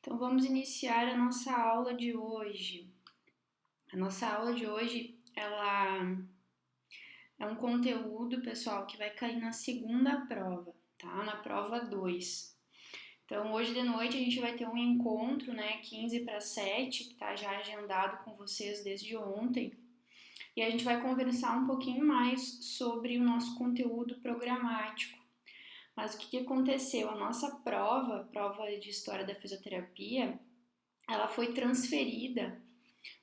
Então vamos iniciar a nossa aula de hoje. A nossa aula de hoje, ela é um conteúdo, pessoal, que vai cair na segunda prova, tá? Na prova 2. Então hoje de noite a gente vai ter um encontro, né, 15 para 7, que tá já agendado com vocês desde ontem. E a gente vai conversar um pouquinho mais sobre o nosso conteúdo programático. Mas o que aconteceu? A nossa prova de História da Fisioterapia, ela foi transferida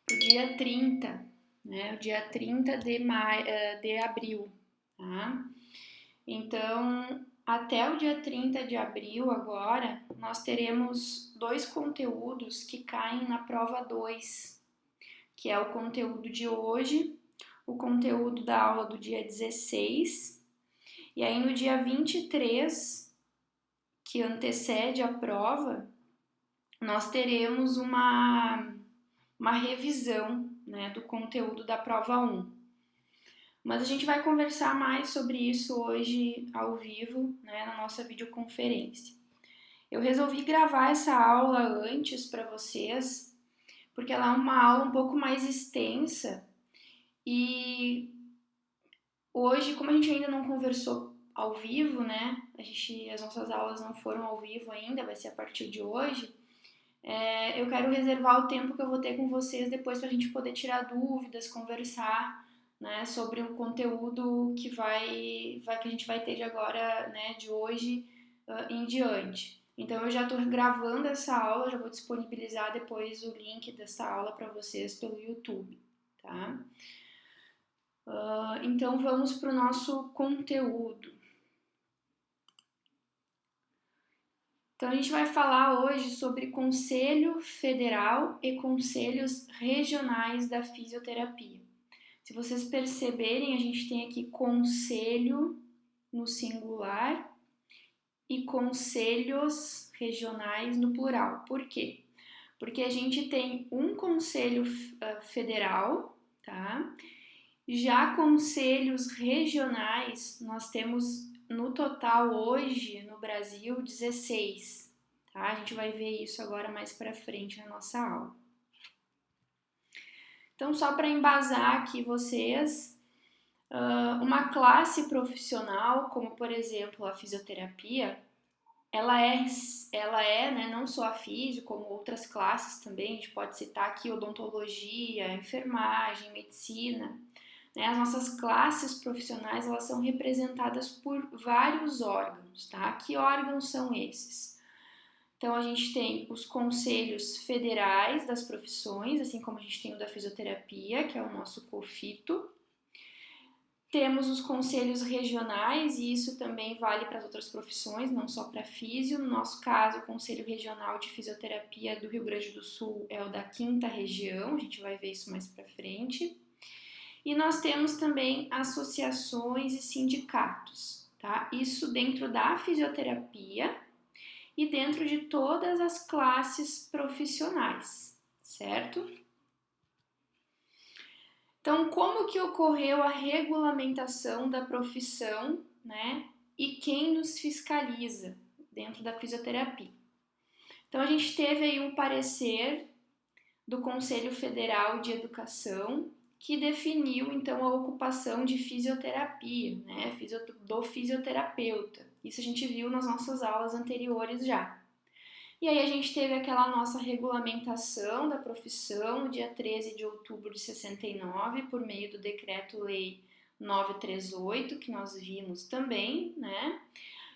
para o dia 30, né? O dia 30 de abril, tá? Então, até o dia 30 de abril agora, nós teremos dois conteúdos que caem na prova 2, que é o conteúdo de hoje, o conteúdo da aula do dia 16, e aí no dia 23, que antecede a prova, nós teremos uma revisão, né, do conteúdo da prova 1. Mas a gente vai conversar mais sobre isso hoje ao vivo, né, na nossa videoconferência. Eu resolvi gravar essa aula antes para vocês, porque ela é uma aula um pouco mais extensa e hoje, como a gente ainda não conversou ao vivo, né, as nossas aulas não foram ao vivo ainda, vai ser a partir de hoje. Eu quero reservar o tempo que eu vou ter com vocês depois para a gente poder tirar dúvidas, conversar, né, sobre o conteúdo que a gente vai ter de agora, né, de hoje em diante. Então eu já estou gravando essa aula, já vou disponibilizar depois o link dessa aula para vocês pelo YouTube, tá? Então vamos para o nosso conteúdo. Então, a gente vai falar hoje sobre Conselho Federal e Conselhos Regionais da Fisioterapia. Se vocês perceberem, a gente tem aqui conselho no singular e conselhos regionais no plural. Por quê? Porque a gente tem um conselho federal, tá? Já conselhos regionais, nós temos no total hoje no Brasil 16, tá? A gente vai ver isso agora mais para frente na nossa aula. Então, só para embasar aqui vocês, uma classe profissional, como por exemplo a fisioterapia, ela é, né, não só a físio, como outras classes também, a gente pode citar aqui odontologia, enfermagem, medicina, né? As nossas classes profissionais, elas são representadas por vários órgãos, tá? Que órgãos são esses? Então, a gente tem os conselhos federais das profissões, assim como a gente tem o da fisioterapia, que é o nosso COFITO. Temos os conselhos regionais, e isso também vale para as outras profissões, não só para físio. No nosso caso, o Conselho Regional de Fisioterapia do Rio Grande do Sul é o da 5ª região, a gente vai ver isso mais para frente. E nós temos também associações e sindicatos, tá? Isso dentro da fisioterapia e dentro de todas as classes profissionais, certo? Então, como que ocorreu a regulamentação da profissão, né? E quem nos fiscaliza dentro da fisioterapia? Então, a gente teve aí um parecer do Conselho Federal de Educação, que definiu então a ocupação de fisioterapia, né, do fisioterapeuta. Isso a gente viu nas nossas aulas anteriores já. E aí a gente teve aquela nossa regulamentação da profissão no dia 13 de outubro de 69, por meio do Decreto-Lei 938, que nós vimos também, né?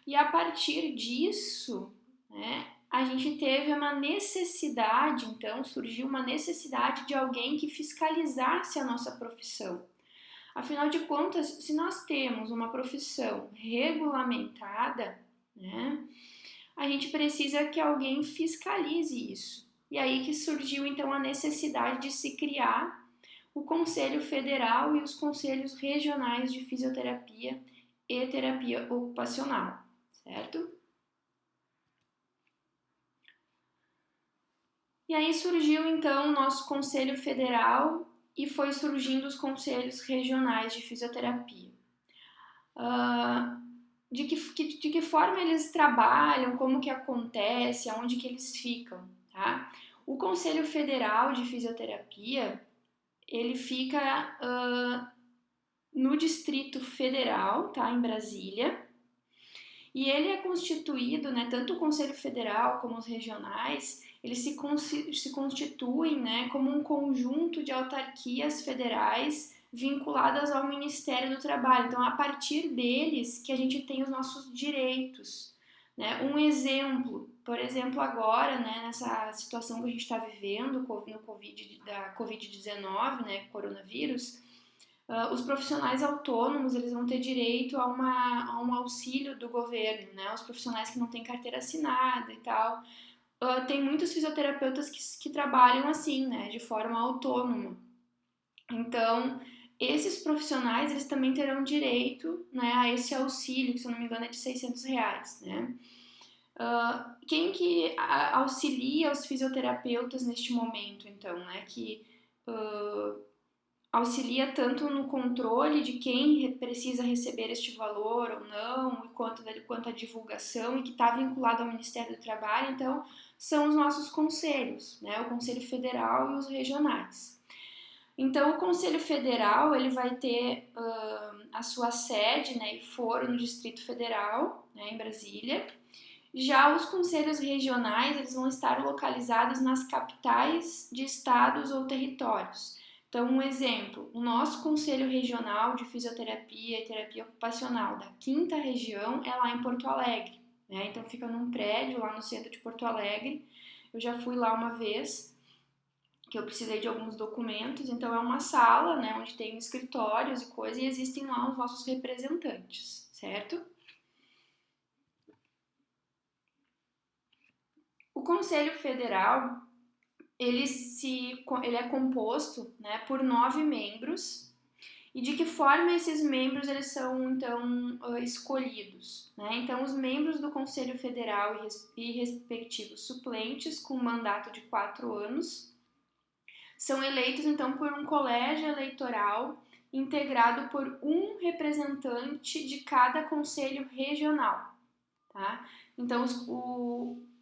E a partir disso, né, a gente teve uma necessidade, então surgiu uma necessidade de alguém que fiscalizasse a nossa profissão. Afinal de contas, se nós temos uma profissão regulamentada, né, a gente precisa que alguém fiscalize isso. E aí que surgiu então a necessidade de se criar o Conselho Federal e os Conselhos Regionais de Fisioterapia e Terapia Ocupacional, certo? E aí surgiu então o nosso Conselho Federal e foi surgindo os Conselhos Regionais de Fisioterapia. De que forma eles trabalham, como que acontece, aonde que eles ficam, tá? O Conselho Federal de Fisioterapia, ele fica no Distrito Federal, tá? Em Brasília. E ele é constituído, né, tanto o Conselho Federal como os regionais, eles se constituem, né, como um conjunto de autarquias federais vinculadas ao Ministério do Trabalho. Então, a partir deles que a gente tem os nossos direitos, né? Um exemplo, por exemplo, agora, né, nessa situação que a gente está vivendo no da Covid-19, né, coronavírus, os profissionais autônomos, eles vão ter direito a um auxílio do governo, né? Os profissionais que não têm carteira assinada e tal. Tem muitos fisioterapeutas que trabalham assim, né? De forma autônoma. Então, esses profissionais, eles também terão direito, né, a esse auxílio, que se eu não me engano é de R$ 600, né? Quem que auxilia os fisioterapeutas neste momento, então, né? Que auxilia tanto no controle de quem precisa receber este valor ou não, quanto a divulgação, e que está vinculado ao Ministério do Trabalho, então, são os nossos conselhos, né? O Conselho Federal e os regionais. Então, o Conselho Federal, ele vai ter a sua sede, né, e foro no Distrito Federal, né, em Brasília. Já os conselhos regionais, eles vão estar localizados nas capitais de estados ou territórios. Então, um exemplo, o nosso Conselho Regional de Fisioterapia e Terapia Ocupacional da 5ª Região é lá em Porto Alegre, né? Então, fica num prédio lá no centro de Porto Alegre. Eu já fui lá uma vez, que eu precisei de alguns documentos. Então, é uma sala, né, onde tem escritórios e coisas, e existem lá os nossos representantes, certo? O Conselho Federal, ele é composto, né, por 9 membros. E de que forma esses membros eles são, então, escolhidos, né? Então, os membros do Conselho Federal e respectivos suplentes, com mandato de 4 anos, são eleitos, então, por um colégio eleitoral integrado por um representante de cada conselho regional, tá? Então,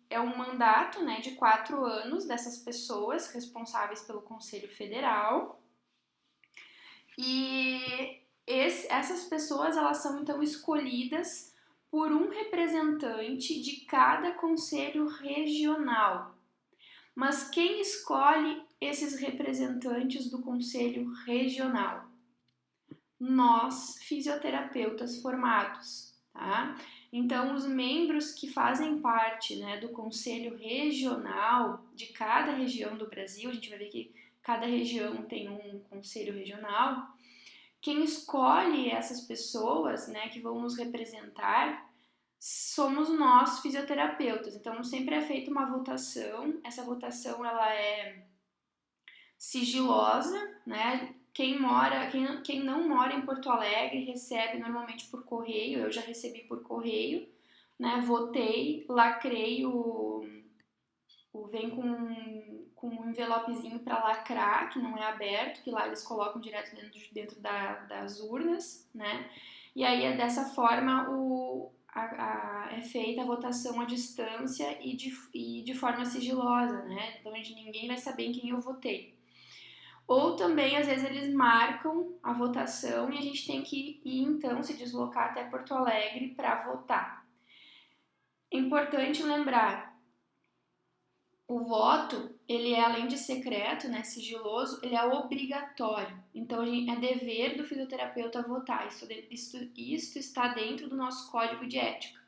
é um mandato, né, de 4 anos dessas pessoas responsáveis pelo Conselho Federal. E essas pessoas, elas são então escolhidas por um representante de cada conselho regional. Mas quem escolhe esses representantes do conselho regional? Nós, fisioterapeutas formados, tá? Então, os membros que fazem parte, né, do conselho regional de cada região do Brasil, a gente vai ver que cada região tem um conselho regional. Quem escolhe essas pessoas, né, que vão nos representar, somos nós, fisioterapeutas. Então, sempre é feita uma votação. Essa votação, ela é sigilosa, né? Quem não mora em Porto Alegre recebe normalmente por correio. Eu já recebi por correio, né? Votei, lacrei vem com um envelopezinho para lacrar, que não é aberto, que lá eles colocam direto dentro das urnas, né? E aí, dessa forma, é feita a votação à distância e de forma sigilosa, né? Então, ninguém vai saber em quem eu votei. Ou também, às vezes, eles marcam a votação e a gente tem que ir, então, se deslocar até Porto Alegre para votar. É importante lembrar, o voto, ele é, além de secreto, né, sigiloso, ele é obrigatório. Então, é dever do fisioterapeuta votar. Isso está dentro do nosso código de ética.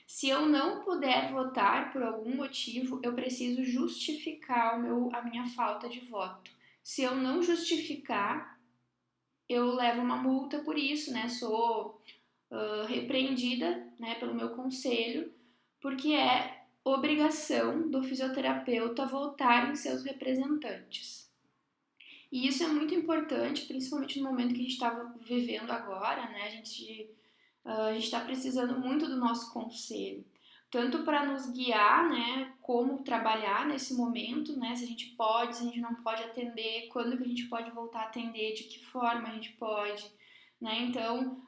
Se eu não puder votar por algum motivo, eu preciso justificar a minha falta de voto. Se eu não justificar, eu levo uma multa por isso, né? Sou repreendida, né, pelo meu conselho, porque é obrigação do fisioterapeuta votar em seus representantes. E isso é muito importante, principalmente no momento que a gente está vivendo agora, né? A gente está precisando muito do nosso conselho, tanto para nos guiar, né, como trabalhar nesse momento, né, se a gente pode, se a gente não pode atender, quando que a gente pode voltar a atender, de que forma a gente pode, né? Então,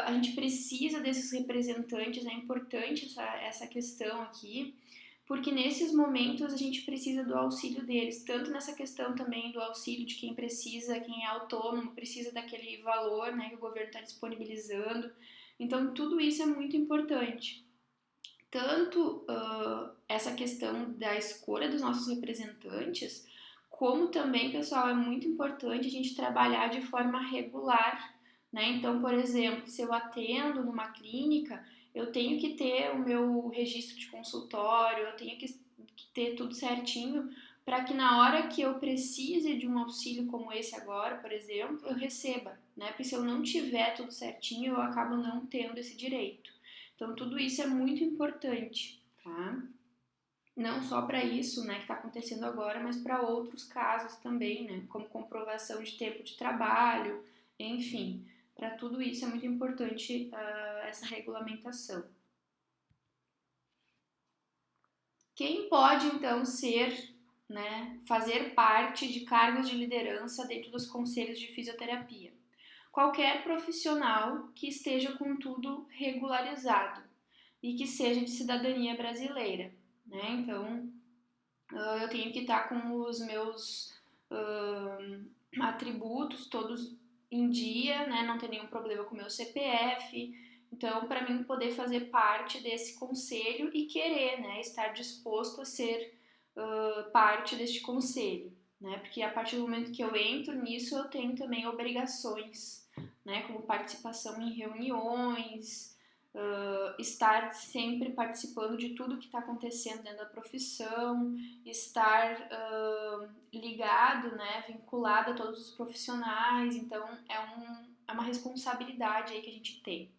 a gente precisa desses representantes, é importante essa questão aqui, porque nesses momentos a gente precisa do auxílio deles, tanto nessa questão também do auxílio de quem precisa, quem é autônomo, precisa daquele valor, né, que o governo está disponibilizando. Então, tudo isso é muito importante. Tanto essa questão da escolha dos nossos representantes, como também, pessoal, é muito importante a gente trabalhar de forma regular, né? Então, por exemplo, se eu atendo numa clínica, eu tenho que ter o meu registro de consultório, eu tenho que ter tudo certinho para que na hora que eu precise de um auxílio como esse agora, por exemplo, eu receba, né? Porque se eu não tiver tudo certinho, eu acabo não tendo esse direito. Então, tudo isso é muito importante, tá? Não só para isso, né, que está acontecendo agora, mas para outros casos também, né, como comprovação de tempo de trabalho, enfim, para tudo isso é muito importante essa regulamentação. Quem pode então ser, né, fazer parte de cargos de liderança dentro dos conselhos de fisioterapia? Qualquer profissional que esteja com tudo regularizado e que seja de cidadania brasileira, né? Então, eu tenho que estar com os meus atributos todos em dia, né? Não ter nenhum problema com o meu CPF. Então, para mim poder fazer parte desse conselho e querer, né, estar disposto a ser parte deste conselho, né? Porque a partir do momento que eu entro nisso, eu tenho também obrigações, né? Como participação em reuniões, estar sempre participando de tudo que está acontecendo dentro da profissão, estar ligado, né, vinculado a todos os profissionais. Então é uma responsabilidade aí que a gente tem.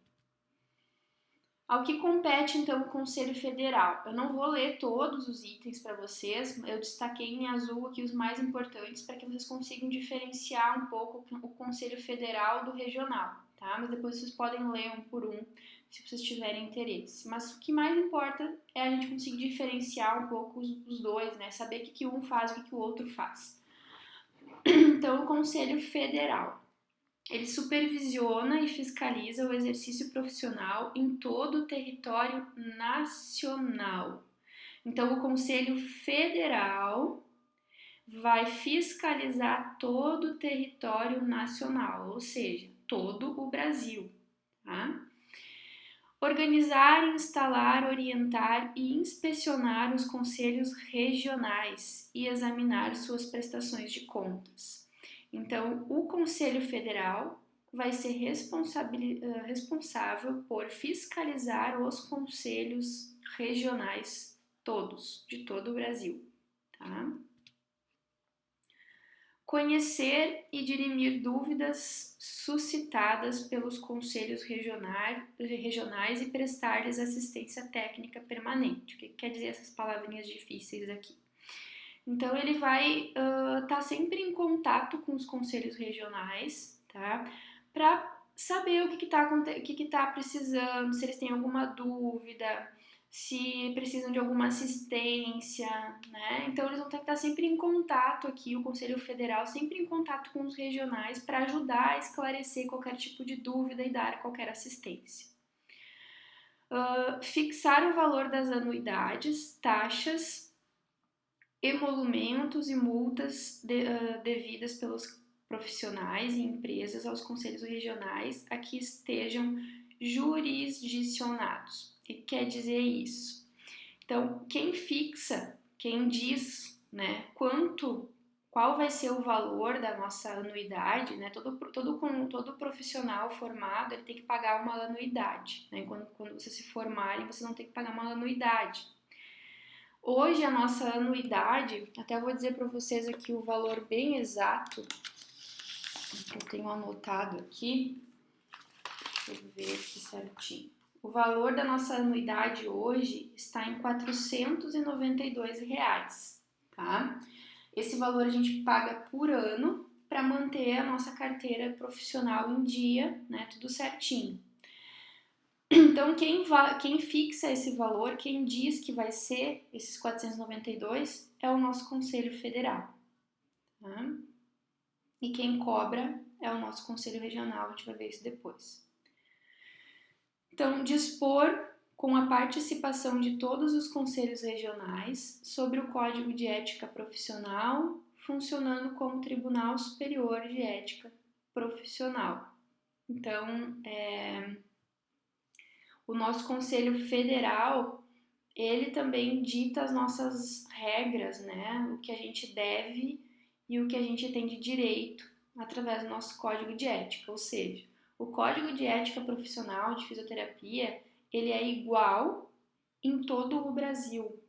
Ao que compete então o Conselho Federal? Eu não vou ler todos os itens para vocês, eu destaquei em azul aqui os mais importantes para que vocês consigam diferenciar um pouco o Conselho Federal do regional, tá? Mas depois vocês podem ler um por um, se vocês tiverem interesse. Mas o que mais importa é a gente conseguir diferenciar um pouco os dois, né? Saber o que um faz e o que o outro faz. Então, o Conselho Federal. Ele supervisiona e fiscaliza o exercício profissional em todo o território nacional. Então, o Conselho Federal vai fiscalizar todo o território nacional, ou seja, todo o Brasil. Tá? Organizar, instalar, orientar e inspecionar os conselhos regionais e examinar suas prestações de contas. Então, o Conselho Federal vai ser responsável por fiscalizar os conselhos regionais todos, de todo o Brasil, tá? Conhecer e dirimir dúvidas suscitadas pelos conselhos regionais e prestar-lhes assistência técnica permanente. O que quer dizer essas palavrinhas difíceis aqui? Então, ele vai estar sempre em contato com os conselhos regionais, tá? Para saber o que está precisando, se eles têm alguma dúvida, se precisam de alguma assistência, né? Então, eles vão ter que estar sempre em contato aqui, o Conselho Federal, sempre em contato com os regionais para ajudar a esclarecer qualquer tipo de dúvida e dar qualquer assistência. Fixar o valor das anuidades, taxas, emolumentos e multas devidas pelos profissionais e empresas aos conselhos regionais a que estejam jurisdicionados. O que quer dizer isso? Então, quem fixa, quem diz, né, qual vai ser o valor da nossa anuidade, né? Todo profissional formado ele tem que pagar uma anuidade, né? Quando vocês se formarem, vocês vão ter que pagar uma anuidade. Hoje a nossa anuidade, até vou dizer para vocês aqui o valor bem exato, que eu tenho anotado aqui, deixa eu ver aqui certinho. O valor da nossa anuidade hoje está em R$492, tá? Esse valor a gente paga por ano para manter a nossa carteira profissional em dia, né? Tudo certinho. Então, quem fixa esse valor, quem diz que vai ser esses 492 é o nosso Conselho Federal. Tá? E quem cobra é o nosso Conselho Regional, a gente vai ver isso depois. Então, dispor com a participação de todos os conselhos regionais sobre o Código de Ética Profissional, funcionando como Tribunal Superior de Ética Profissional. Então, o nosso Conselho Federal, ele também dita as nossas regras, né? O que a gente deve e o que a gente tem de direito através do nosso Código de Ética, ou seja, o Código de Ética Profissional de Fisioterapia, ele é igual em todo o Brasil,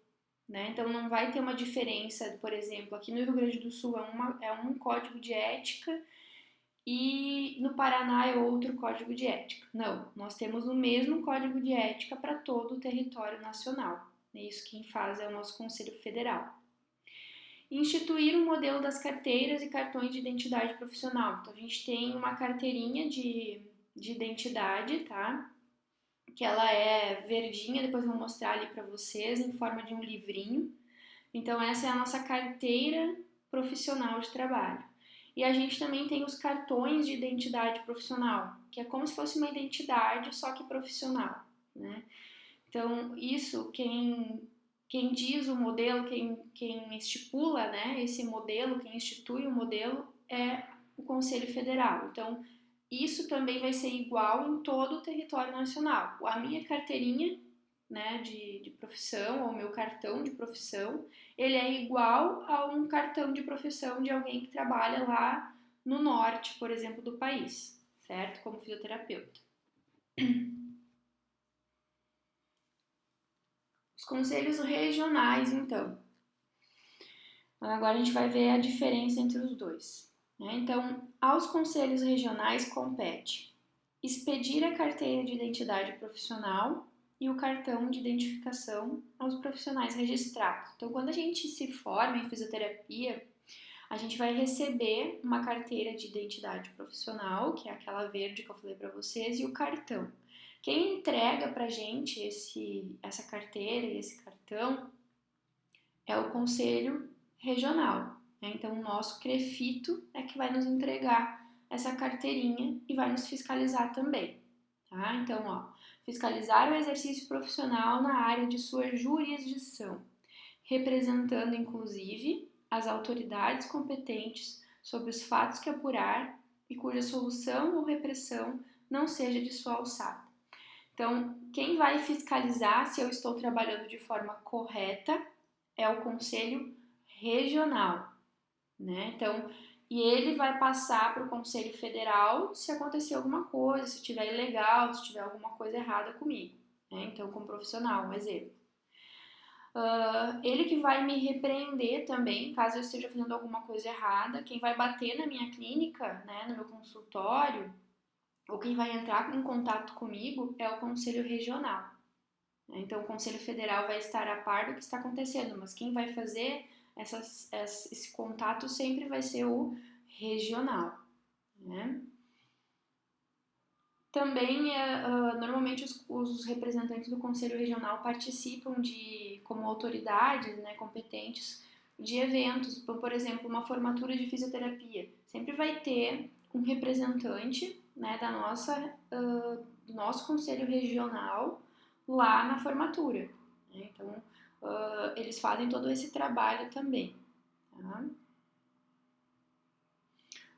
né? Então não vai ter uma diferença, por exemplo, aqui no Rio Grande do Sul é um código de ética e no Paraná é outro código de ética. Não, nós temos o mesmo código de ética para todo o território nacional. Isso quem faz é o nosso Conselho Federal. Instituir o modelo das carteiras e cartões de identidade profissional. Então a gente tem uma carteirinha de identidade, tá? Que ela é verdinha, depois eu vou mostrar ali para vocês, em forma de um livrinho. Então essa é a nossa carteira profissional de trabalho. E a gente também tem os cartões de identidade profissional, que é como se fosse uma identidade, só que profissional, né? Então, isso, quem diz o modelo, quem estipula, né, esse modelo, quem institui o modelo é o Conselho Federal. Então, isso também vai ser igual em todo o território nacional. A minha carteirinha, né, de profissão, ou meu cartão de profissão, ele é igual a um cartão de profissão de alguém que trabalha lá no norte, por exemplo, do país, certo? Como fisioterapeuta. Os conselhos regionais, então. Agora a gente vai ver a diferença entre os dois, né? Então, aos conselhos regionais compete expedir a carteira de identidade profissional e o cartão de identificação aos profissionais registrados. Então, quando a gente se forma em fisioterapia, a gente vai receber uma carteira de identidade profissional, que é aquela verde que eu falei para vocês, e o cartão. Quem entrega pra gente essa carteira e esse cartão é o Conselho Regional, né? Então, o nosso CREFITO é que vai nos entregar essa carteirinha e vai nos fiscalizar também, tá? Então, ó, fiscalizar o exercício profissional na área de sua jurisdição, representando, inclusive, as autoridades competentes sobre os fatos que apurar e cuja solução ou repressão não seja de sua alçada. Então, quem vai fiscalizar se eu estou trabalhando de forma correta é o Conselho Regional, né? Então, e ele vai passar para o Conselho Federal se acontecer alguma coisa, se estiver ilegal, se tiver alguma coisa errada comigo, né? Então, como profissional, um exemplo. Ele que vai me repreender também, caso eu esteja fazendo alguma coisa errada, quem vai bater na minha clínica, né, no meu consultório, ou quem vai entrar em contato comigo é o Conselho Regional. Então, o Conselho Federal vai estar a par do que está acontecendo, mas quem vai fazer esse contato sempre vai ser o regional, né? Também, normalmente, os representantes do Conselho Regional participam como autoridades, né, competentes de eventos. Então, por exemplo, uma formatura de fisioterapia. Sempre vai ter um representante, né, do nosso Conselho Regional lá na formatura, né? Então, eles fazem todo esse trabalho também, tá?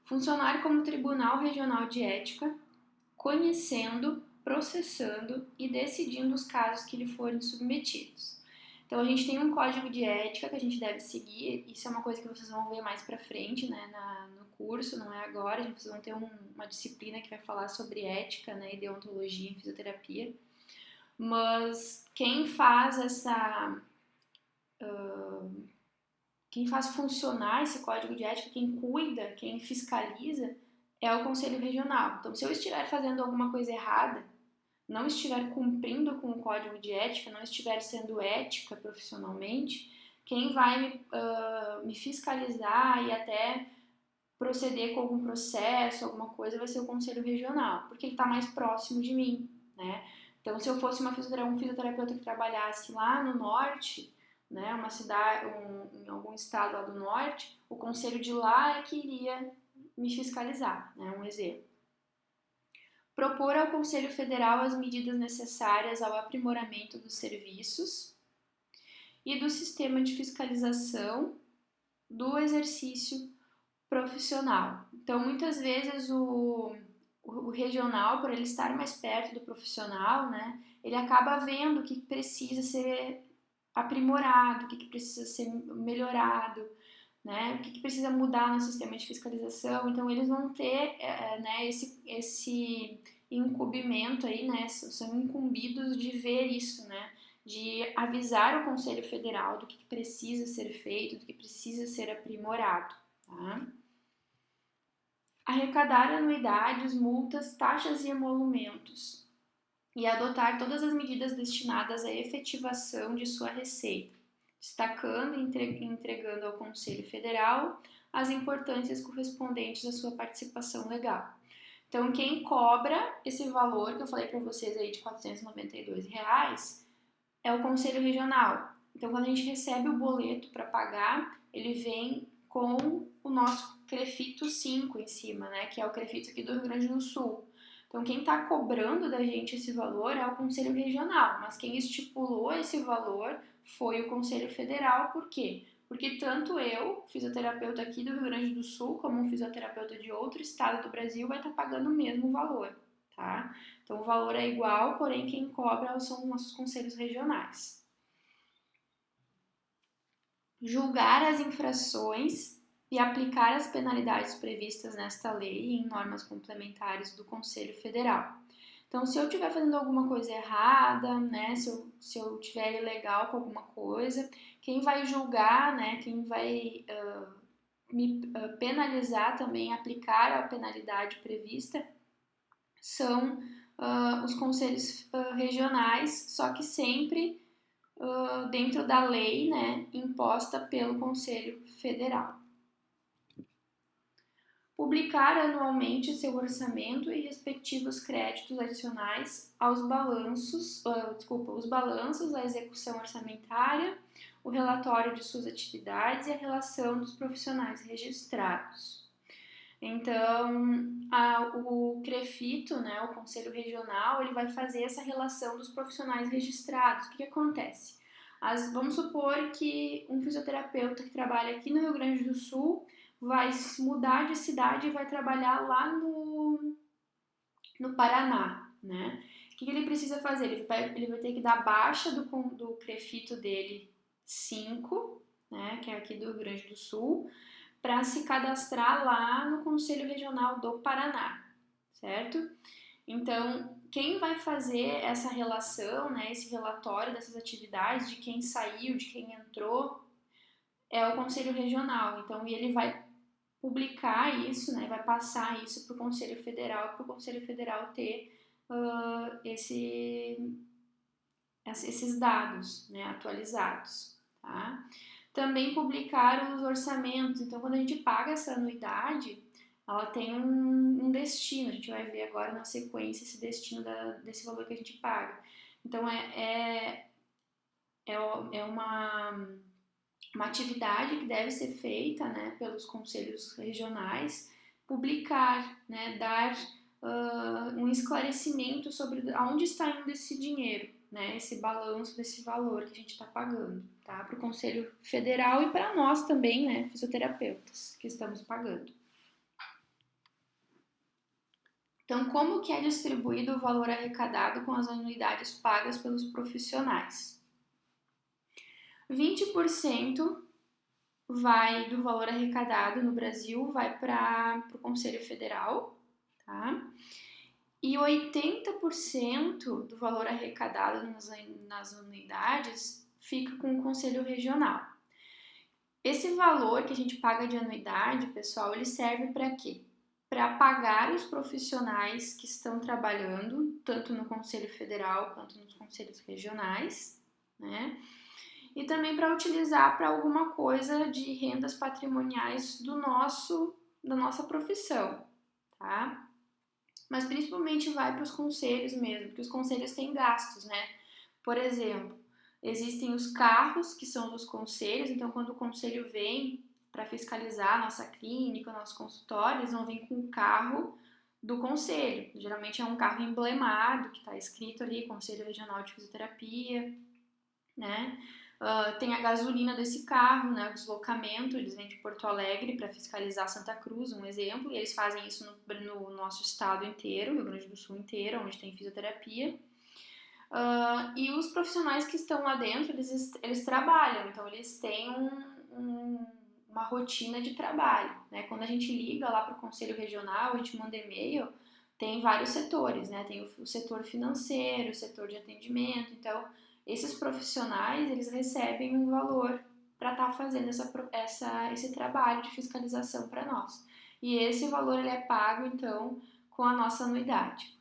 Funcionar como Tribunal Regional de Ética, conhecendo, processando e decidindo os casos que lhe forem submetidos. Então, a gente tem um código de ética que a gente deve seguir, isso é uma coisa que vocês vão ver mais pra frente, né, no curso, não é agora, vocês vão ter uma disciplina que vai falar sobre ética, né, e deontologia em fisioterapia. Mas quem faz quem faz funcionar esse código de ética, quem cuida, quem fiscaliza, é o Conselho Regional. Então, se eu estiver fazendo alguma coisa errada, não estiver cumprindo com o código de ética, não estiver sendo ética profissionalmente, quem vai me fiscalizar e até proceder com algum processo, alguma coisa, vai ser o Conselho Regional, porque ele está mais próximo de mim, né? Então, se eu fosse um fisioterapeuta que trabalhasse lá no norte, né, uma cidade, em algum estado lá do norte, o conselho de lá é que iria me fiscalizar, né, um exemplo. Propor ao Conselho Federal as medidas necessárias ao aprimoramento dos serviços e do sistema de fiscalização do exercício profissional. Então, muitas vezes o regional, por ele estar mais perto do profissional, né, ele acaba vendo o que precisa ser aprimorado, o que precisa ser melhorado, né, o que precisa mudar no sistema de fiscalização. Então, eles vão ter né, esse incumbimento aí, né, são incumbidos de ver isso, né, de avisar o Conselho Federal do que precisa ser feito, do que precisa ser aprimorado, tá? Arrecadar anuidades, multas, taxas e emolumentos e adotar todas as medidas destinadas à efetivação de sua receita, destacando e entregando ao Conselho Federal as importâncias correspondentes à sua participação legal. Então, quem cobra esse valor que eu falei para vocês aí de R$ 492 reais é o Conselho Regional. Então, quando a gente recebe o boleto para pagar, ele vem com o nosso CREFITO 5 em cima, né? Que é o CREFITO aqui do Rio Grande do Sul. Então, quem está cobrando da gente esse valor é o Conselho Regional, mas quem estipulou esse valor foi o Conselho Federal. Por quê? Porque tanto eu, fisioterapeuta aqui do Rio Grande do Sul, como um fisioterapeuta de outro estado do Brasil, vai estar pagando o mesmo valor, tá? Então, o valor é igual, porém quem cobra são os nossos conselhos regionais. Julgar as infrações e aplicar as penalidades previstas nesta lei e em normas complementares do Conselho Federal. Então, se eu estiver fazendo alguma coisa errada, né, se eu estiver ilegal com alguma coisa, quem vai julgar, né, quem vai me penalizar também, aplicar a penalidade prevista, são os conselhos regionais, só que sempre dentro da lei, né, imposta pelo Conselho Federal. Publicar anualmente seu orçamento e respectivos créditos adicionais aos balanços, os balanços, a execução orçamentária, o relatório de suas atividades e a relação dos profissionais registrados. Então, o CREFITO, né, o Conselho Regional, ele vai fazer essa relação dos profissionais registrados. O que acontece? Vamos supor que um fisioterapeuta que trabalha aqui no Rio Grande do Sul vai se mudar de cidade e vai trabalhar lá no Paraná, né? O que ele precisa fazer? Ele vai ter que dar baixa do CREFITO dele 5, né, que é aqui do Rio Grande do Sul, para se cadastrar lá no Conselho Regional do Paraná, certo? Então, quem vai fazer essa relação, né, esse relatório dessas atividades, de quem saiu, de quem entrou, é o Conselho Regional. Então, ele vai publicar isso, né, vai passar isso para o Conselho Federal, para o Conselho Federal ter esses dados, né, atualizados, tá? Também publicar os orçamentos. Então, quando a gente paga essa anuidade, ela tem um destino. A gente vai ver agora na sequência esse destino desse valor que a gente paga. Então, é uma atividade que deve ser feita, né, pelos conselhos regionais, publicar, né, dar um esclarecimento sobre aonde está indo esse dinheiro, né, esse balanço desse valor que a gente está pagando, tá, para o Conselho Federal e para nós também, né, fisioterapeutas, que estamos pagando. Então, como que é distribuído o valor arrecadado com as anuidades pagas pelos profissionais? 20% vai do valor arrecadado no Brasil, vai para o Conselho Federal, tá? E 80% do valor arrecadado nas anuidades fica com o Conselho Regional. Esse valor que a gente paga de anuidade, pessoal, ele serve para quê? Para pagar os profissionais que estão trabalhando, tanto no Conselho Federal quanto nos conselhos regionais, né? E também para utilizar para alguma coisa de rendas patrimoniais da nossa profissão, tá? Mas principalmente vai para os conselhos mesmo, porque os conselhos têm gastos, né? Por exemplo, existem os carros que são dos conselhos, então quando o conselho vem para fiscalizar a nossa clínica, o nosso consultório, eles vão vir com o carro do conselho. Geralmente é um carro emblemado, que está escrito ali, Conselho Regional de Fisioterapia, né? Tem a gasolina desse carro, né? O deslocamento, eles vêm de Porto Alegre para fiscalizar Santa Cruz, um exemplo, e eles fazem isso no nosso estado inteiro, Rio Grande do Sul inteiro, onde tem fisioterapia. E os profissionais que estão lá dentro, eles trabalham, então eles têm uma rotina de trabalho, né? Quando a gente liga lá para o Conselho Regional, a gente manda e-mail, tem vários setores, né? Tem o setor financeiro, o setor de atendimento, então esses profissionais, eles recebem um valor para estar fazendo esse trabalho de fiscalização para nós. E esse valor ele é pago, então, com a nossa anuidade.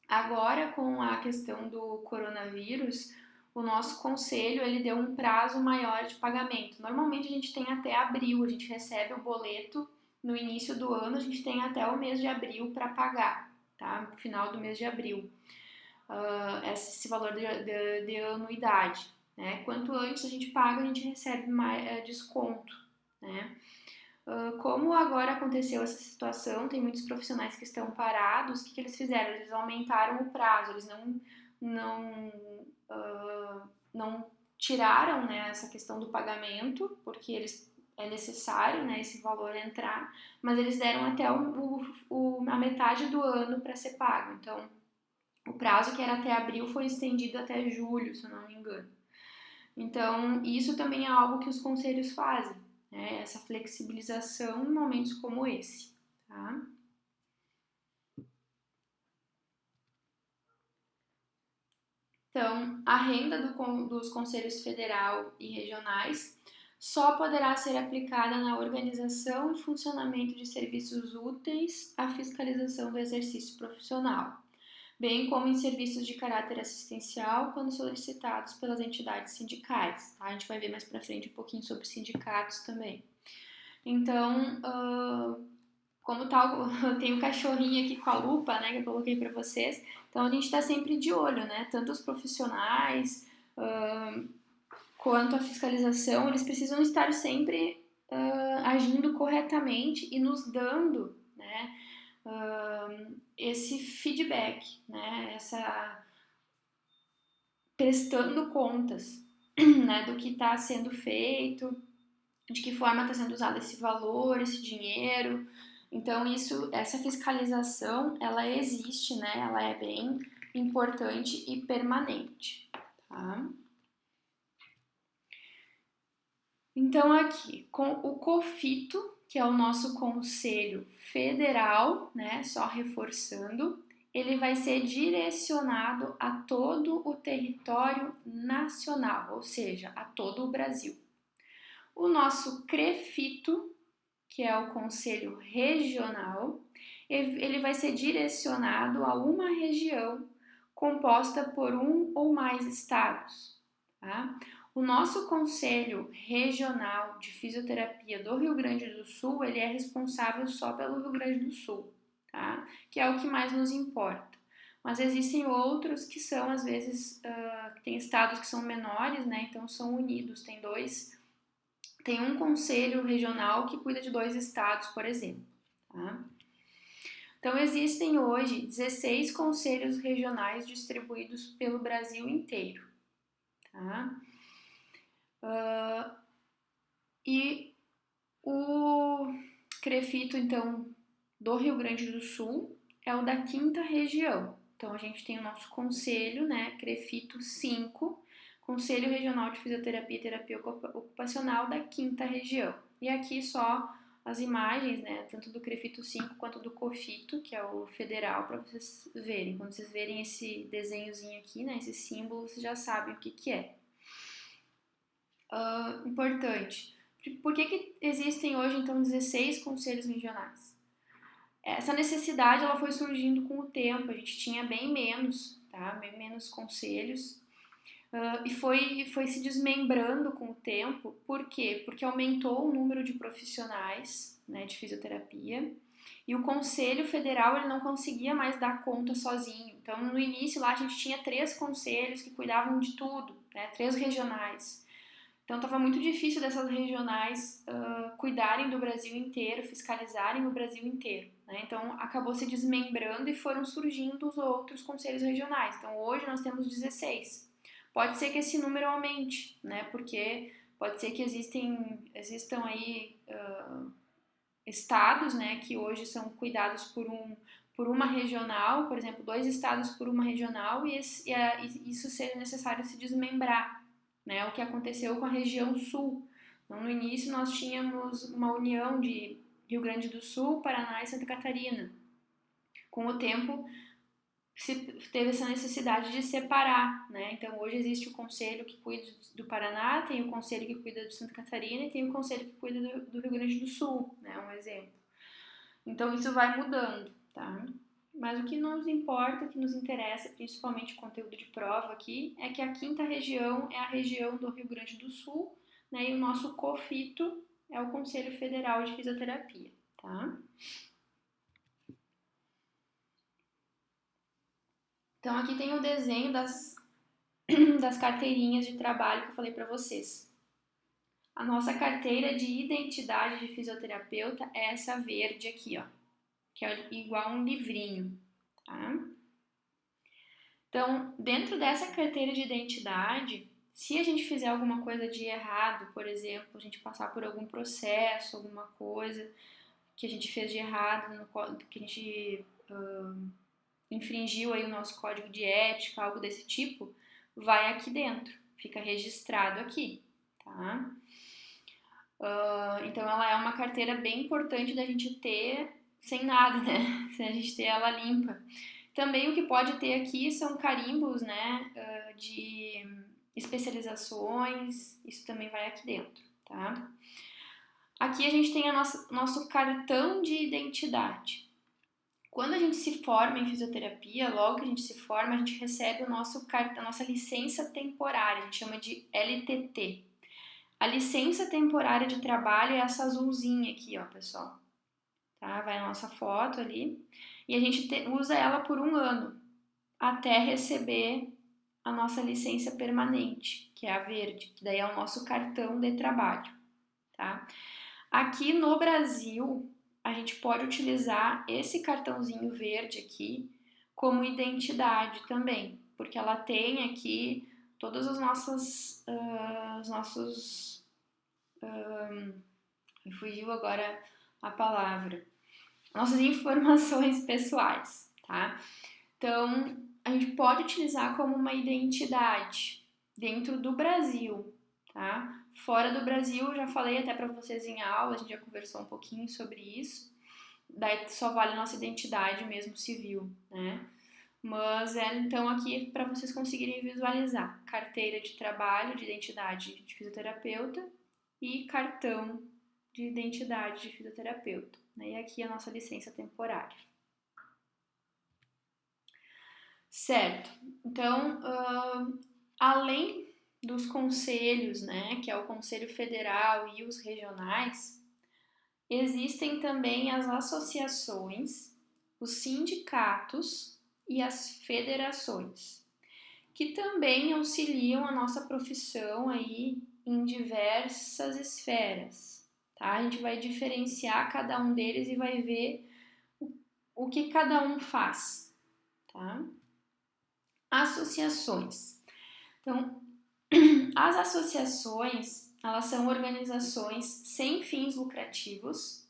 Agora, com a questão do coronavírus, o nosso conselho ele deu um prazo maior de pagamento. Normalmente a gente tem até abril, a gente recebe o boleto no início do ano, a gente tem até o mês de abril para pagar, tá? No final do mês de abril, esse valor de anuidade, né? Quanto antes a gente paga, a gente recebe mais desconto, né? Como agora aconteceu essa situação, tem muitos profissionais que estão parados, o que eles fizeram? Eles aumentaram o prazo, eles não tiraram, né, essa questão do pagamento, porque é necessário, né, esse valor entrar, mas eles deram até a metade do ano para ser pago. Então, o prazo que era até abril foi estendido até julho, se eu não me engano. Então, isso também é algo que os conselhos fazem, né? Essa flexibilização em momentos como esse, tá? Então, a renda dos conselhos federal e regionais só poderá ser aplicada na organização e funcionamento de serviços úteis à fiscalização do exercício profissional, bem como em serviços de caráter assistencial quando solicitados pelas entidades sindicais. Tá? A gente vai ver mais para frente um pouquinho sobre sindicatos também. Então, como tal, eu tenho um cachorrinho aqui com a lupa, né, que eu coloquei para vocês. Então, a gente está sempre de olho, né? Tanto os profissionais quanto a fiscalização, eles precisam estar sempre agindo corretamente e nos dando, né, esse feedback, né, prestando contas, né, do que está sendo feito, de que forma está sendo usado esse valor, esse dinheiro. Então essa fiscalização, ela existe, né, ela é bem importante e permanente, tá? Então aqui, com o COFITO, que é o nosso Conselho Federal, né, só reforçando, ele vai ser direcionado a todo o território nacional, ou seja, a todo o Brasil. O nosso CREFITO, que é o Conselho Regional, ele vai ser direcionado a uma região composta por um ou mais estados, tá? O nosso Conselho Regional de Fisioterapia do Rio Grande do Sul, ele é responsável só pelo Rio Grande do Sul, tá? Que é o que mais nos importa. Mas existem outros que são, às vezes, tem estados que são menores, né? Então são unidos, tem um conselho regional que cuida de 2 estados, por exemplo, tá? Então existem hoje 16 conselhos regionais distribuídos pelo Brasil inteiro, tá? E o CREFITO, então, do Rio Grande do Sul é o da 5ª região. Então, a gente tem o nosso conselho, né, CREFITO 5, Conselho Regional de Fisioterapia e Terapia Ocupacional da 5ª região. E aqui só as imagens, né, tanto do CREFITO 5 quanto do COFITO, que é o federal, para vocês verem. Quando vocês verem esse desenhozinho aqui, né, esse símbolo, vocês já sabem o que é. Importante. Por que existem hoje, então, 16 conselhos regionais? Essa necessidade ela foi surgindo com o tempo, a gente tinha bem menos, tá? Bem menos conselhos, e foi se desmembrando com o tempo. Por quê? Porque aumentou o número de profissionais, né, de fisioterapia, e o Conselho Federal ele não conseguia mais dar conta sozinho. Então, no início lá a gente tinha 3 conselhos que cuidavam de tudo, né, 3 regionais. Então estava muito difícil dessas regionais cuidarem do Brasil inteiro, fiscalizarem o Brasil inteiro, né? Então acabou se desmembrando e foram surgindo os outros conselhos regionais. Então hoje nós temos 16. Pode ser que esse número aumente, né? Porque pode ser que existam aí estados, né, que hoje são cuidados por uma regional, por exemplo, 2 estados por uma regional, e isso seja necessário se desmembrar, né, o que aconteceu com a região sul. Então, no início nós tínhamos uma união de Rio Grande do Sul, Paraná e Santa Catarina. Com o tempo, se teve essa necessidade de separar, né? Então hoje existe o conselho que cuida do Paraná, tem o conselho que cuida de Santa Catarina e tem o conselho que cuida do Rio Grande do Sul, né? Um exemplo. Então isso vai mudando, tá? Mas o que nos importa, o que nos interessa, principalmente o conteúdo de prova aqui, é que a quinta região é a região do Rio Grande do Sul, né? E o nosso COFITO é o Conselho Federal de Fisioterapia, tá? Então aqui tem o desenho das carteirinhas de trabalho que eu falei para vocês. A nossa carteira de identidade de fisioterapeuta é essa verde aqui, ó, que é igual um livrinho, tá? Então, dentro dessa carteira de identidade, se a gente fizer alguma coisa de errado, por exemplo, a gente passar por algum processo, alguma coisa que a gente fez de errado, que a gente infringiu aí o nosso código de ética, algo desse tipo, vai aqui dentro, fica registrado aqui, tá? Então ela é uma carteira bem importante da gente ter sem nada, né? Sem a gente ter ela limpa. Também o que pode ter aqui são carimbos, né? De especializações, isso também vai aqui dentro, tá? Aqui a gente tem nosso cartão de identidade. Quando a gente se forma em fisioterapia, logo que a gente se forma, a gente recebe a nossa licença temporária, a gente chama de LTT. A licença temporária de trabalho é essa azulzinha aqui, ó, pessoal. Tá? Vai a nossa foto ali. E a gente usa ela por 1 ano, até receber a nossa licença permanente, que é a verde, que daí é o nosso cartão de trabalho, tá? Aqui no Brasil, a gente pode utilizar esse cartãozinho verde aqui como identidade também, porque ela tem aqui todas as nossas, me fugiu agora a palavra, nossas informações pessoais, tá? Então, a gente pode utilizar como uma identidade dentro do Brasil, tá? Fora do Brasil, já falei até para vocês em aula, a gente já conversou um pouquinho sobre isso. Daí só vale a nossa identidade mesmo civil, né? Mas então aqui para vocês conseguirem visualizar carteira de trabalho, de identidade de fisioterapeuta e cartão de identidade de fisioterapeuta, né? E aqui a nossa licença temporária. Certo. Então, além dos conselhos, né, que é o Conselho Federal e os regionais, existem também as associações, os sindicatos e as federações, que também auxiliam a nossa profissão aí em diversas esferas, tá? A gente vai diferenciar cada um deles e vai ver o que cada um faz, tá? Associações. Então, as associações, elas são organizações sem fins lucrativos,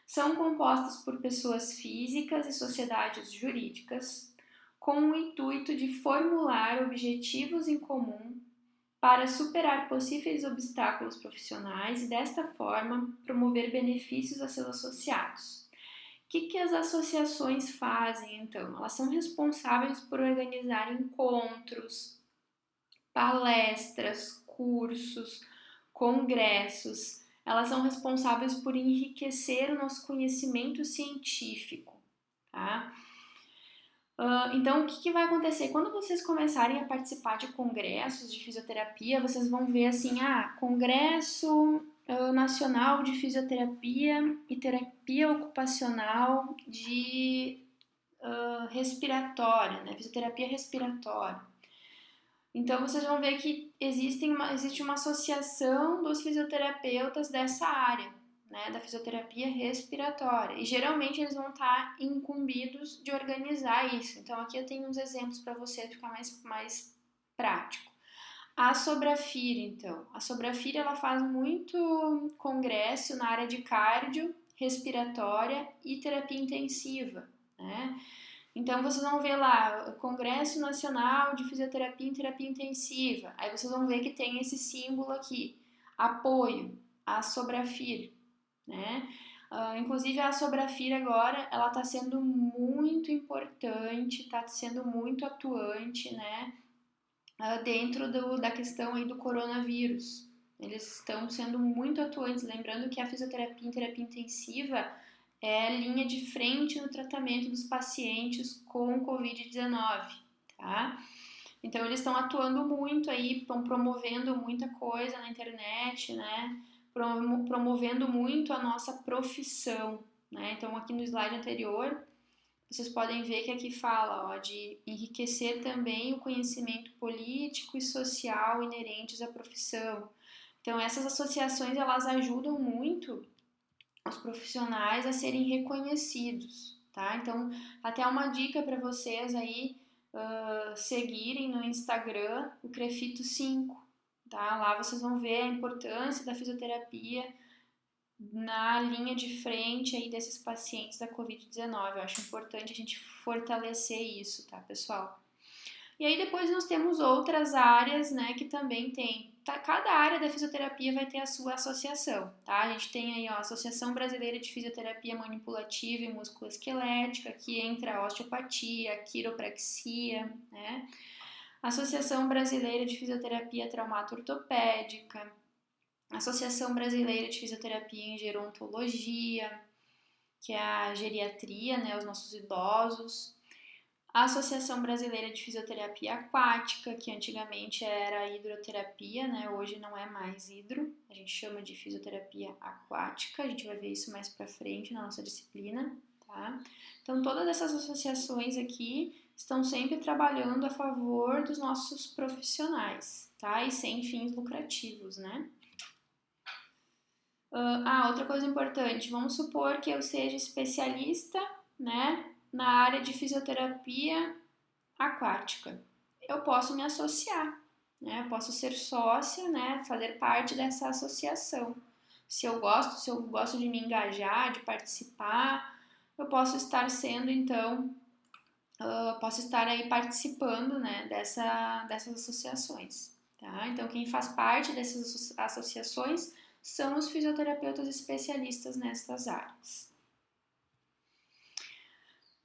são compostas por pessoas físicas e sociedades jurídicas, com o intuito de formular objetivos em comum para superar possíveis obstáculos profissionais e, desta forma, promover benefícios a seus associados. O que as associações fazem, então? Elas são responsáveis por organizar encontros, palestras, cursos, congressos. Elas são responsáveis por enriquecer o nosso conhecimento científico, tá? Então, o que vai acontecer? Quando vocês começarem a participar de congressos de fisioterapia, vocês vão ver assim, Congresso Nacional de Fisioterapia e Terapia Ocupacional de respiratória, né? Fisioterapia respiratória. Então, vocês vão ver que existe uma associação dos fisioterapeutas dessa área, né, da fisioterapia respiratória. E geralmente eles vão estar incumbidos de organizar isso. Então, aqui eu tenho uns exemplos para você ficar mais prático. A Sobrafir, então. A Sobrafir, ela faz muito congresso na área de cardio, respiratória e terapia intensiva, né? Então vocês vão ver lá, Congresso Nacional de Fisioterapia e Terapia Intensiva. Aí vocês vão ver que tem esse símbolo aqui, apoio, a Sobrafir, né? Inclusive a Sobrafir agora, ela está sendo muito importante, está sendo muito atuante, né? Dentro da questão aí do coronavírus. Eles estão sendo muito atuantes, lembrando que a fisioterapia e terapia intensiva é a linha de frente no tratamento dos pacientes com Covid-19, tá? Então eles estão atuando muito aí, estão promovendo muita coisa na internet, né? Promovendo muito a nossa profissão, né? Então aqui no slide anterior vocês podem ver que aqui fala, ó, de enriquecer também o conhecimento político e social inerentes à profissão. Então essas associações elas ajudam muito os profissionais a serem reconhecidos, tá? Então, até uma dica para vocês aí seguirem no Instagram o Crefito 5, tá? Lá vocês vão ver a importância da fisioterapia na linha de frente aí desses pacientes da Covid-19. Eu acho importante a gente fortalecer isso, tá, pessoal? E aí depois nós temos outras áreas, né, que também tem. Cada área da fisioterapia vai ter a sua associação, tá? A gente tem aí ó, a Associação Brasileira de Fisioterapia Manipulativa e Musculoesquelética, que entra a osteopatia, a quiropraxia, né? Associação Brasileira de Fisioterapia Traumato-Ortopédica, Associação Brasileira de Fisioterapia em Gerontologia, que é a geriatria, né, os nossos idosos, a Associação Brasileira de Fisioterapia Aquática, que antigamente era hidroterapia, né? Hoje não é mais hidro, a gente chama de fisioterapia aquática, a gente vai ver isso mais pra frente na nossa disciplina, tá? Então, todas essas associações aqui estão sempre trabalhando a favor dos nossos profissionais, tá? E sem fins lucrativos, né? Outra coisa importante, vamos supor que eu seja especialista, né, na área de fisioterapia aquática. Eu posso me associar, né? Eu posso ser sócia, né? Fazer parte dessa associação. Se eu gosto de me engajar, de participar, eu posso estar sendo, então, posso estar aí participando, né? Dessas associações, tá? Então, quem faz parte dessas associações são os fisioterapeutas especialistas nessas áreas.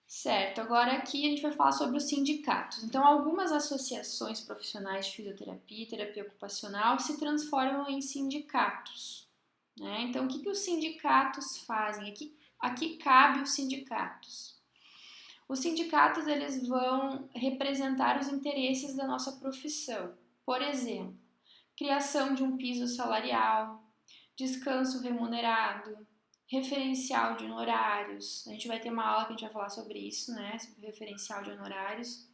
Certo, agora aqui a gente vai falar sobre os sindicatos. Então, algumas associações profissionais de fisioterapia e terapia ocupacional se transformam em sindicatos, né? Então, o que os sindicatos fazem? Aqui cabe os sindicatos. Os sindicatos, eles vão representar os interesses da nossa profissão. Por exemplo, criação de um piso salarial, descanso remunerado, referencial de honorários. A gente vai ter uma aula que a gente vai falar sobre isso, né? Sobre referencial de honorários.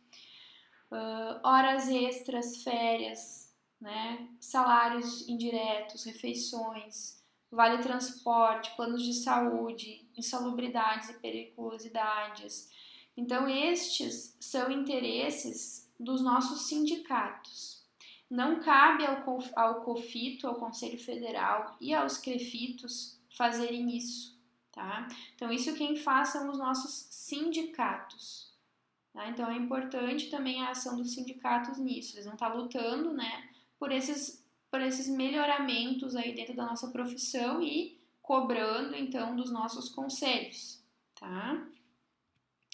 Horas extras, férias, né? Salários indiretos, refeições, vale transporte, planos de saúde, insalubridades e periculosidades. Então, estes são interesses dos nossos sindicatos. Não cabe ao COFITO, ao Conselho Federal e aos CREFITOS fazerem isso, tá? Então, isso quem faz são os nossos sindicatos, tá? Então, é importante também a ação dos sindicatos nisso. Eles vão estar lutando, né, por esses melhoramentos aí dentro da nossa profissão e cobrando, então, dos nossos conselhos, tá?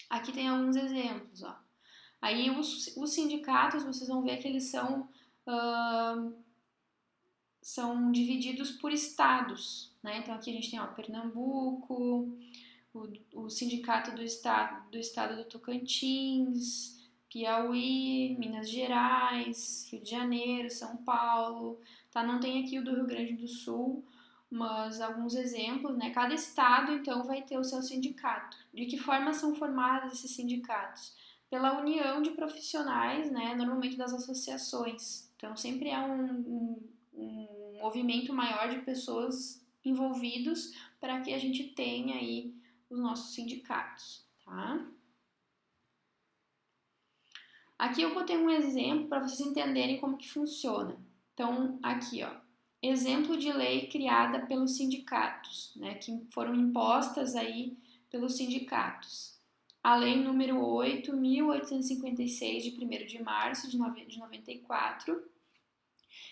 Aqui tem alguns exemplos, ó. Aí, os sindicatos, vocês vão ver que eles são divididos por estados, né? Então aqui a gente tem ó, Pernambuco, o sindicato do estado do Tocantins, Piauí, Minas Gerais, Rio de Janeiro, São Paulo, tá? Não tem aqui o do Rio Grande do Sul, mas alguns exemplos, né? Cada estado então vai ter o seu sindicato. De que forma são formados esses sindicatos? pela união de profissionais, né, normalmente das associações. Então, sempre é um movimento maior de pessoas envolvidos para que a gente tenha aí os nossos sindicatos, tá? Aqui eu botei um exemplo para vocês entenderem como que funciona. Então, aqui, ó, exemplo de lei criada pelos sindicatos, né, que foram impostas aí pelos sindicatos. A lei número 8.856, de 1º de março de 94,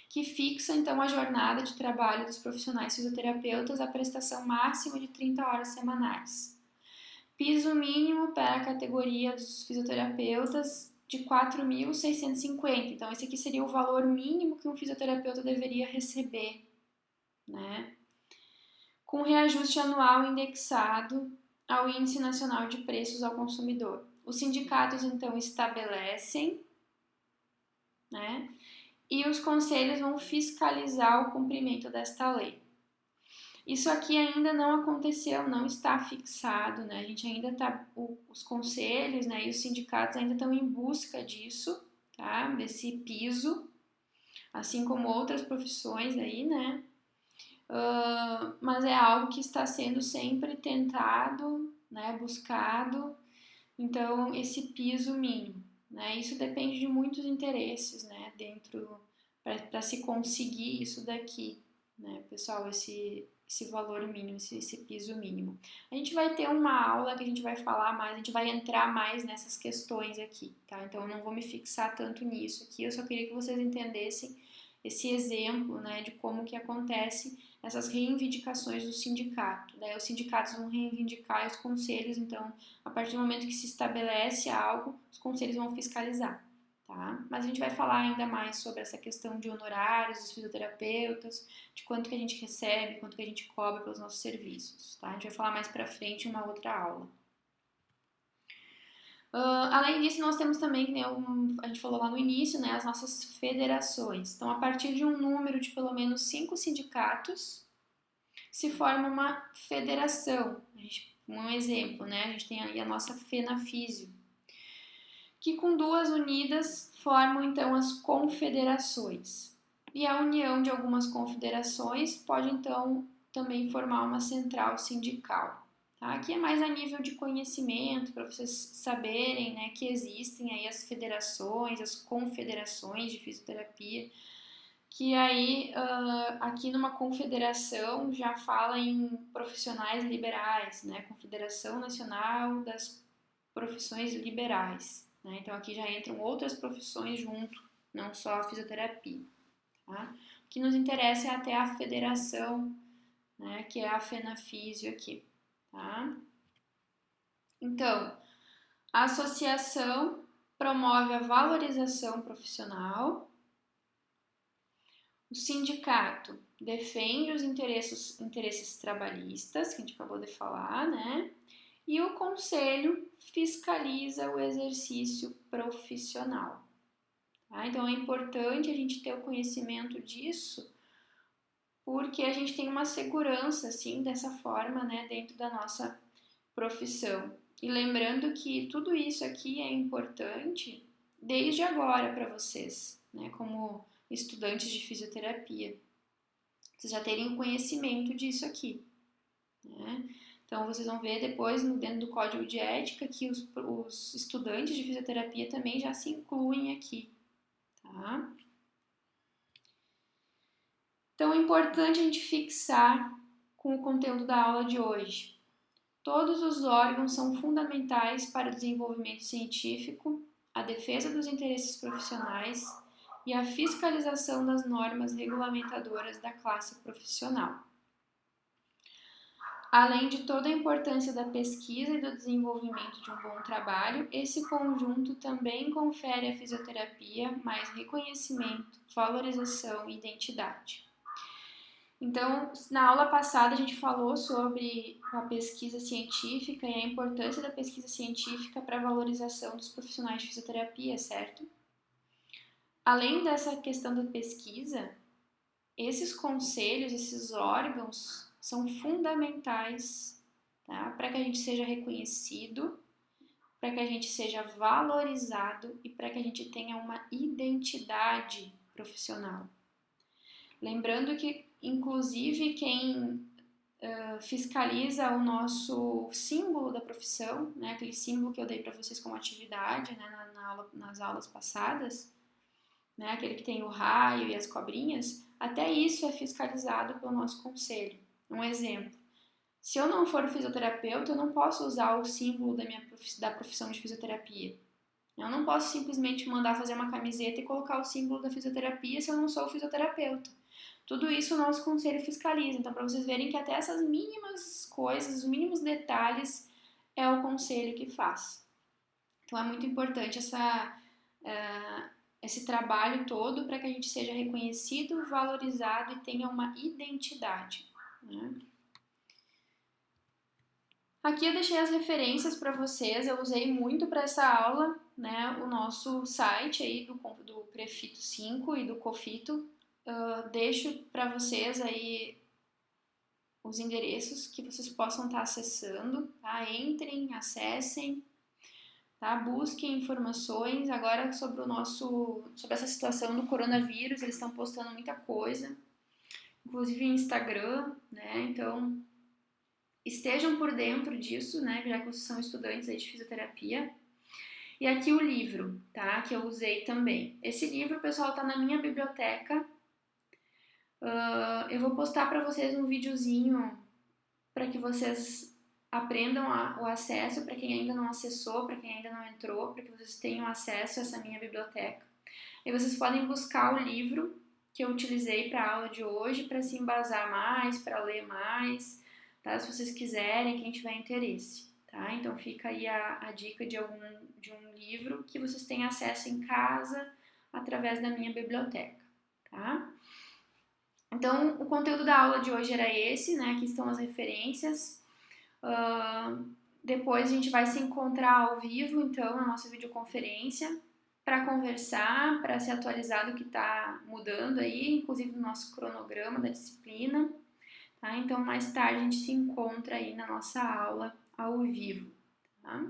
que fixa, então, a jornada de trabalho dos profissionais fisioterapeutas à prestação máxima de 30 horas semanais. Piso mínimo para a categoria dos fisioterapeutas de 4.650. Então, esse aqui seria o valor mínimo que um fisioterapeuta deveria receber, né? Com reajuste anual indexado ao Índice Nacional de Preços ao Consumidor. Os sindicatos, então, estabelecem, né? E os conselhos vão fiscalizar o cumprimento desta lei. Isso aqui ainda não aconteceu, não está fixado, né? A gente ainda está, os conselhos, né, e os sindicatos ainda estão em busca disso, tá? Desse piso, assim como outras profissões aí, né? Mas é algo que está sendo sempre tentado, né, buscado. Então, esse piso mínimo, né? Isso depende de muitos interesses, né? Dentro para se conseguir isso daqui, né, pessoal? Esse valor mínimo, esse piso mínimo. A gente vai ter uma aula que a gente vai falar mais, a gente vai entrar mais nessas questões aqui, tá? Então, eu não vou me fixar tanto nisso aqui, eu só queria que vocês entendessem esse exemplo, né, de como que acontece essas reivindicações do sindicato. Daí os sindicatos vão reivindicar os conselhos, então, a partir do momento que se estabelece algo, os conselhos vão fiscalizar, tá? Mas a gente vai falar ainda mais sobre essa questão de honorários dos fisioterapeutas, de quanto que a gente recebe, quanto que a gente cobra pelos nossos serviços, tá? A gente vai falar mais pra frente em uma outra aula. Além disso, nós temos também, né, a gente falou lá no início, né, as nossas federações. Então, a partir de um número de pelo menos 5 sindicatos, se forma uma federação. Um exemplo, né, a gente tem aí a nossa FENAFísio, que com 2 unidas formam então as confederações. E a união de algumas confederações pode então também formar uma central sindical. Tá? Aqui é mais a nível de conhecimento, para vocês saberem, né, que existem aí as federações, as confederações de fisioterapia, que aí aqui numa confederação já fala em profissionais liberais, né, Confederação Nacional das Profissões Liberais, né? Então aqui já entram outras profissões junto, não só a fisioterapia, tá? O que nos interessa é até a federação, né, que é a FENAFísio aqui, tá? Então, a associação promove a valorização profissional. O sindicato defende os interesses trabalhistas, que a gente acabou de falar, né? E o conselho fiscaliza o exercício profissional. Tá? Então é importante a gente ter o conhecimento disso, porque a gente tem uma segurança, assim, dessa forma, né, dentro da nossa profissão. E lembrando que tudo isso aqui é importante desde agora para vocês, né, como estudantes de fisioterapia. Vocês já terem o conhecimento disso aqui, né? Então, vocês vão ver depois, dentro do código de ética, que os estudantes de fisioterapia também já se incluem aqui, tá? Então, é importante a gente fixar com o conteúdo da aula de hoje. Todos os órgãos são fundamentais para o desenvolvimento científico, a defesa dos interesses profissionais e a fiscalização das normas regulamentadoras da classe profissional. Além de toda a importância da pesquisa e do desenvolvimento de um bom trabalho, esse conjunto também confere à fisioterapia mais reconhecimento, valorização e identidade. Então, na aula passada a gente falou sobre a pesquisa científica e a importância da pesquisa científica para a valorização dos profissionais de fisioterapia, certo? Além dessa questão da pesquisa, esses conselhos, esses órgãos são fundamentais, tá? Para que a gente seja reconhecido para que a gente seja valorizado e para que a gente tenha uma identidade profissional. Lembrando que, inclusive, quem fiscaliza o nosso símbolo da profissão, né, aquele símbolo que eu dei para vocês como atividade, né, nas aulas passadas, né, aquele que tem o raio e as cobrinhas, até isso é fiscalizado pelo nosso conselho. Um exemplo, se eu não for fisioterapeuta, eu não posso usar o símbolo da profissão de fisioterapia. Eu não posso simplesmente mandar fazer uma camiseta e colocar o símbolo da fisioterapia se eu não sou fisioterapeuta. Tudo isso o nosso conselho fiscaliza. Então, para vocês verem que até essas mínimas coisas, os mínimos detalhes, é o conselho que faz. Então, é muito importante esse trabalho todo para que a gente seja reconhecido, valorizado e tenha uma identidade, né? Aqui eu deixei as referências para vocês, eu usei muito para essa aula, né, o nosso site aí do Prefito 5 e do Cofito. Deixo para vocês aí os endereços que vocês possam estar acessando, tá? Entrem, acessem, tá? Busquem informações agora sobre sobre essa situação do coronavírus, eles estão postando muita coisa, inclusive no Instagram, né? Então, estejam por dentro disso, né? Já que vocês são estudantes aí de fisioterapia. E aqui o livro, tá? Que eu usei também. Esse livro, pessoal, tá na minha biblioteca. Eu vou postar para vocês um videozinho para que vocês aprendam o acesso, para quem ainda não acessou, para quem ainda não entrou, para que vocês tenham acesso a essa minha biblioteca. E vocês podem buscar o livro que eu utilizei para a aula de hoje, para se embasar mais, para ler mais, tá? Se vocês quiserem, quem tiver interesse, tá? Então fica aí a dica de um livro que vocês têm acesso em casa através da minha biblioteca, tá? Então, o conteúdo da aula de hoje era esse, né? Aqui estão as referências. Depois a gente vai se encontrar ao vivo, então, na nossa videoconferência, para conversar, para se atualizar do que está mudando aí, inclusive no nosso cronograma da disciplina, tá? Então, mais tarde a gente se encontra aí na nossa aula ao vivo, tá?